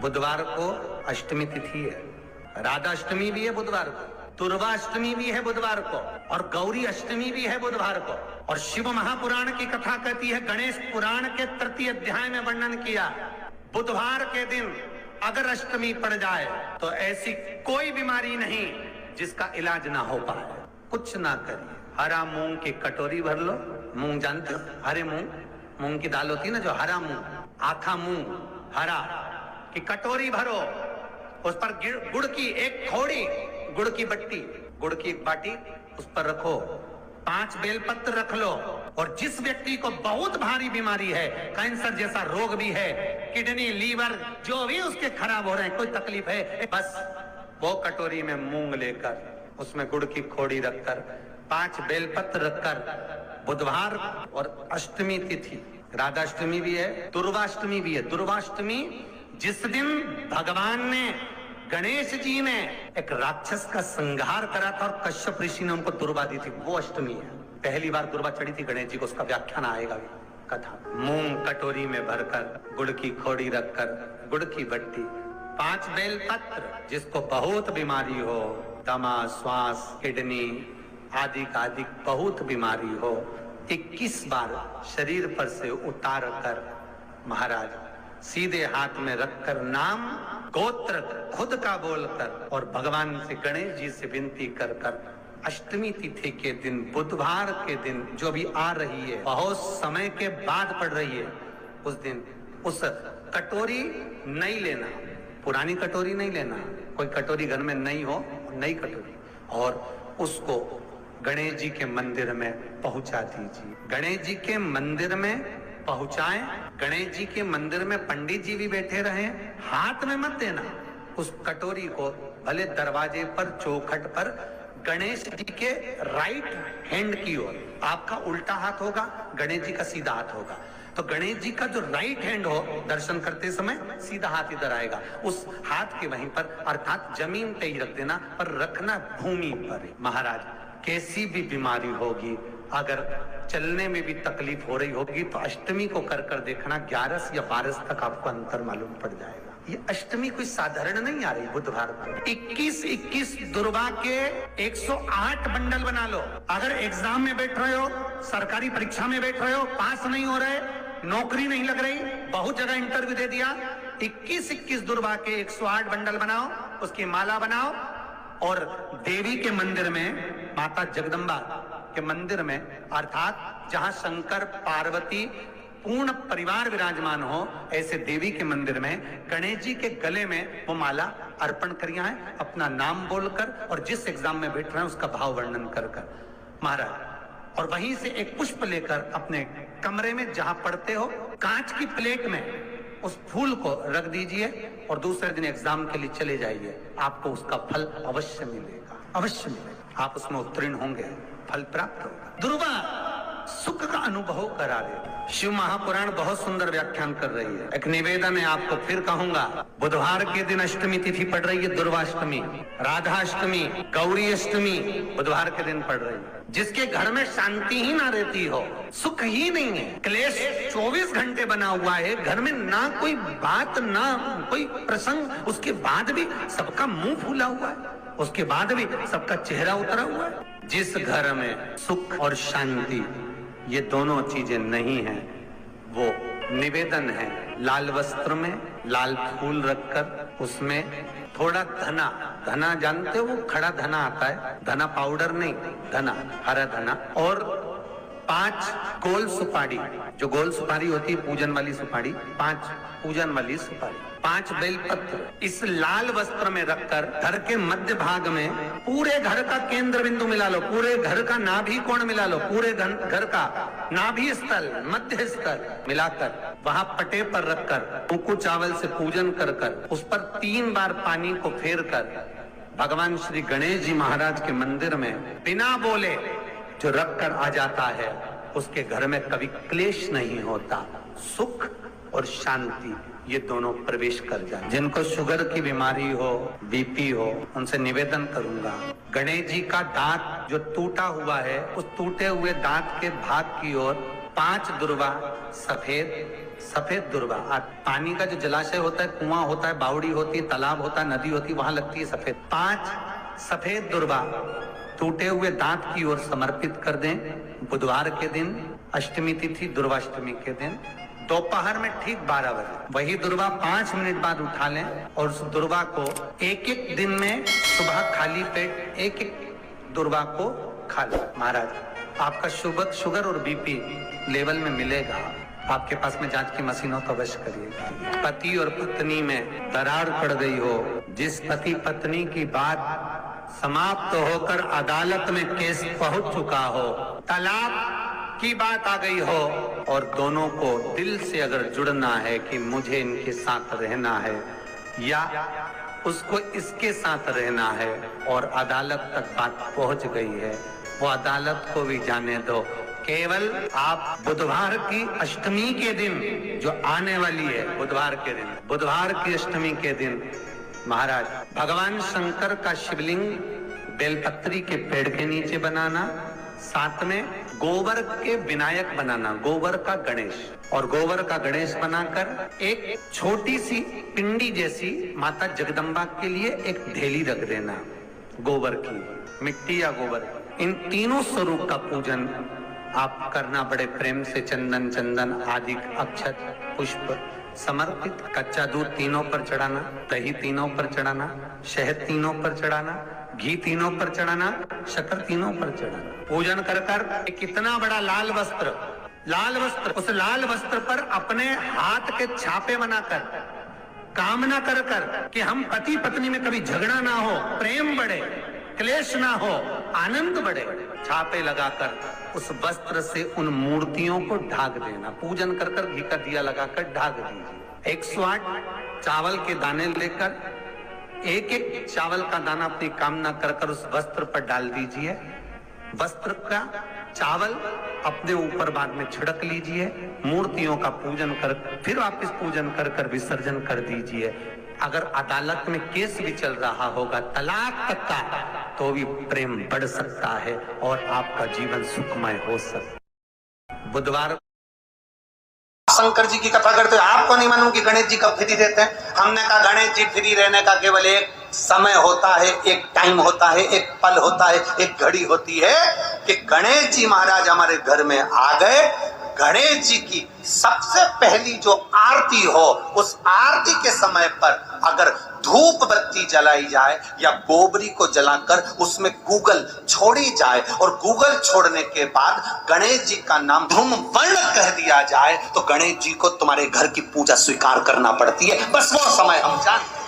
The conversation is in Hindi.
बुधवार को अष्टमी तिथि है, राधा अष्टमी भी है बुधवार को, दुर्गा अष्टमी भी है बुधवार को, और गौरी अष्टमी भी है बुधवार को। और शिव महापुराण की कथा कहती है, गणेश पुराण के तृतीय अध्याय में वर्णन किया, बुधवार के दिन अगर अष्टमी पड़ जाए तो ऐसी कोई बीमारी नहीं जिसका इलाज ना हो पाए। कुछ ना करिए, हरा मूंग की कटोरी भर लो, मूंग जानते हो, हरे मूंग, मूंग की दाल होती है ना जो हरा मूंग, आखा मूंग हरा की कटोरी भरो, उस पर गुड़ की एक थोड़ी, गुड़ की बट्टी, गुड़ की एक बाटी उस पर रखो, 5 बेलपत्र रख लो, और जिस व्यक्ति को बहुत भारी बीमारी है, कैंसर जैसा रोग भी है, किडनी लीवर जो भी उसके खराब हो रहे हैं, कोई तकलीफ है, बस वो कटोरी में मूंग लेकर उसमें गुड़ की खोड़ी रखकर 5 बेलपत्र रखकर, बुधवार और अष्टमी तिथि, राधाष्टमी भी है, दुर्गाष्टमी भी है। दुर्गाष्टमी जिस दिन भगवान ने, गणेश जी ने एक राक्षस का संहार करा था और कश्यप ऋषि ने उनको दुर्वा दी थी, वो अष्टमी है। पहली बार दुर्वा चढ़ी थी गणेश जी को, उसका व्याख्यान आएगा भी कथा। मूंग कटोरी में भरकर, गुड़ की खोड़ी रखकर, गुड़ की बट्टी, 5 बेलपत्र, जिसको बहुत बीमारी हो, दमा, श्वास, किडनी आदि का आदि बहुत बीमारी हो, 21 बार शरीर पर से उतार कर महाराज सीधे हाथ में रखकर नाम गोत्र खुद का बोलकर और भगवान से, गणेश जी से विनती कर कर अष्टमी तिथि के दिन, बुधवार के दिन जो भी आ रही है, बहुत समय के बाद पड़ रही है, उस दिन उस कटोरी नहीं लेना, पुरानी कटोरी नहीं लेना, कोई कटोरी घर में नहीं हो, नई कटोरी, और उसको गणेश जी के मंदिर में पहुंचा दीजिए। गणेश जी के मंदिर में पहुंचाएं, गणेश जी के मंदिर में पंडित जी भी बैठे रहे, हाथ में मत देना उस कटोरी को, भले दरवाजे पर, चौखट पर, गणेश जी के राइट हैंड की ओर, आपका उल्टा हाथ होगा, गणेश जी का सीधा हाथ होगा, तो गणेश जी का जो राइट हैंड हो, दर्शन करते समय सीधा हाथ इधर आएगा, उस हाथ के वहीं पर, अर्थात जमीन पे ही रख देना, पर रखना भूमि पर। महाराज कैसी भी बीमारी होगी, अगर चलने में भी तकलीफ हो रही होगी, तो अष्टमी को कर देखना, 11 या 12 तक आपको अंतर मालूम पड़ जाएगा। ये अष्टमी कोई साधारण नहीं आ रही बुधवार को। 21 दुर्गा के 108 बंडल बना लो। अगर एग्जाम में बैठ रहे हो, सरकारी परीक्षा में बैठ रहे हो, पास नहीं हो रहे, नौकरी नहीं लग रही, बहुत जगह इंटरव्यू दे दिया, 21 दुर्गा के 108 बंडल बनाओ, उसकी माला बनाओ, और देवी के मंदिर में, माता जगदम्बा के मंदिर में, अर्थात जहां शंकर पार्वती पूर्ण परिवार विराजमान हो, ऐसे देवी के मंदिर में गणेश जी के गले में वो माला अर्पण करिया है, अपना नाम बोलकर, और जिस एग्जाम में बैठ रहे हैं उसका भाव वर्णन कर महाराज, और वहीं से एक पुष्प लेकर अपने कमरे में जहां पढ़ते हो, कांच की प्लेट में उस फूल को रख दीजिए, और दूसरे दिन एग्जाम के लिए चले जाइए, आपको उसका फल अवश्य मिलेगा, अवश्य मिलेगा, आप उसमें उत्तीर्ण होंगे, फल प्राप्त होगा। दुर्गा सुख का अनुभव करा दे। शिव महापुराण बहुत सुंदर व्याख्यान कर रही है। एक निवेदन है आपको, फिर कहूंगा, बुधवार के दिन अष्टमी तिथि पड़ रही है, दुर्गाष्टमी, राधाष्टमी, गौरी अष्टमी बुधवार के दिन पड़ रही है। जिसके घर में शांति ही ना रहती हो, सुख ही नहीं है, क्लेश 24 घंटे बना हुआ है, घर में ना कोई बात, ना कोई प्रसंग, उसके बाद भी सबका मुंह फूला हुआ है, उसके बाद भी सबका चेहरा उतरा हुआ है। जिस घर में सुख और शांति ये दोनों चीजें नहीं हैं, वो निवेदन है, लाल वस्त्र में लाल फूल रखकर उसमें थोड़ा धना, धना जानते हो, वो खड़ा धना आता है, धना पाउडर नहीं, धना, हरा धना, और 5 गोल सुपारी, जो गोल सुपारी होती है पूजन वाली सुपारी, 5 पूजन वाली सुपारी, 5 बेलपत्र, इस लाल वस्त्र में रखकर घर के मध्य भाग में पूरे घर का केंद्र बिंदु मिला लो, पूरे घर का नाभि कोण मिला लो, पूरे घर का नाभि स्थल, मध्य स्थल मिलाकर वहां पटे पर रखकर कुंकू चावल से पूजन कर कर उस पर 3 बार पानी को फेर कर भगवान श्री गणेश जी महाराज के मंदिर में बिना बोले जो रखकर आ जाता है, उसके घर में कभी क्लेश नहीं होता, सुख और शांति ये दोनों प्रवेश कर जाए। जिनको शुगर की बीमारी हो, बीपी हो, उनसे निवेदन करूंगा, गणेश जी का दांत जो टूटा हुआ है, उस टूटे हुए दांत के भाग की ओर 5 दुर्वा सफेद, सफेद दुर्वा। पानी का जो जलाशय होता है, कुआं होता है, बावड़ी होती है, तालाब होता है, नदी होती है, वहां लगती है सफेद। 5 सफेद दुर्वा टूटे हुए दांत की ओर समर्पित कर दें। बुधवार के दिन, अष्टमी तिथि दुर्वाष्टमी के दिन, दोपहर में ठीक 12 बजे वही दुर्वा 5 मिनट बाद उठा लें और उस दुर्वा को एक एक दिन में सुबह खाली पेट एक एक दुर्वा को खा लें। महाराज आपका शुगर और बीपी लेवल में मिलेगा। आपके पास में जांच की मशीन हो तो अवश्य करिएगा। पति और पत्नी में दरार पड़ गई हो, जिस पति पत्नी की बात समाप्त होकर अदालत में केस पहुंच चुका हो, तलाक की बात आ गई हो और दोनों को दिल से अगर जुड़ना है कि मुझे इनके साथ रहना है या उसको इसके साथ रहना है और अदालत तक बात पहुंच गई है, वो अदालत को भी जाने दो। केवल आप बुधवार की अष्टमी के दिन जो आने वाली है, बुधवार के दिन, बुधवार की अष्टमी के दिन महाराज भगवान शंकर का शिवलिंग बेलपत्री के पेड़ के नीचे बनाना, साथ में गोबर के विनायक बनाना, गोबर का गणेश, और गोबर का गणेश बनाकर एक छोटी सी पिंडी जैसी माता जगदम्बा के लिए एक ढेली रख देना, गोबर की, मिट्टी या गोबर। इन तीनों स्वरूप का पूजन आप करना बड़े प्रेम से। चंदन चंदन आदि अक्षत पुष्प समर्पित, कच्चा दूध तीनों पर चढ़ाना, दही तीनों पर चढ़ाना, शहद तीनों पर चढ़ाना, घी तीनों पर चढ़ाना, शक्कर तीनों पर चढ़ाना। पूजन कर कर कितना बड़ा लाल वस्त्र, उस लाल वस्त्र पर अपने हाथ के छापे बनाकर कामना कर कर कि हम पति पत्नी में कभी झगड़ा ना हो, प्रेम बढ़े, क्लेश ना हो, आनंद बढ़े, छापे लगाकर उस वस्त्र से उन मूर्तियों को ढाक देना। पूजन कर कर घी का दिया लगाकर ढाक दीजिए। 108 चावल के दाने लेकर एक एक चावल का दाना अपनी कामना कर कर उस वस्त्र पर डाल दीजिए। वस्त्र का चावल अपने ऊपर बाद में छिड़क लीजिए। मूर्तियों का पूजन कर फिर वापस पूजन कर कर विसर्जन कर दीजिए। अगर अदालत में केस भी चल रहा होगा तलाक तक का, तो भी प्रेम बढ़ सकता है और आपका जीवन सुखमय हो सकता। बुधवार शंकर जी की कथा करते हो, आपको नहीं मालूम कि गणेश जी कब फ्री रहते हैं। हमने कहा गणेश जी फ्री रहने का केवल एक समय होता है, एक टाइम होता है, एक पल होता है, एक घड़ी होती है कि गणेश जी महाराज हमारे घर में आ गए। गणेश जी की सबसे पहली जो आरती हो, उस आरती के समय पर अगर धूप बत्ती जलाई जाए या गोबरी को जलाकर उसमें गूगल छोड़ी जाए और गूगल छोड़ने के बाद गणेश जी का नाम धूम वर्ण कह दिया जाए, तो गणेश जी को तुम्हारे घर की पूजा स्वीकार करना पड़ती है। बस वो समय हम जानते हैं।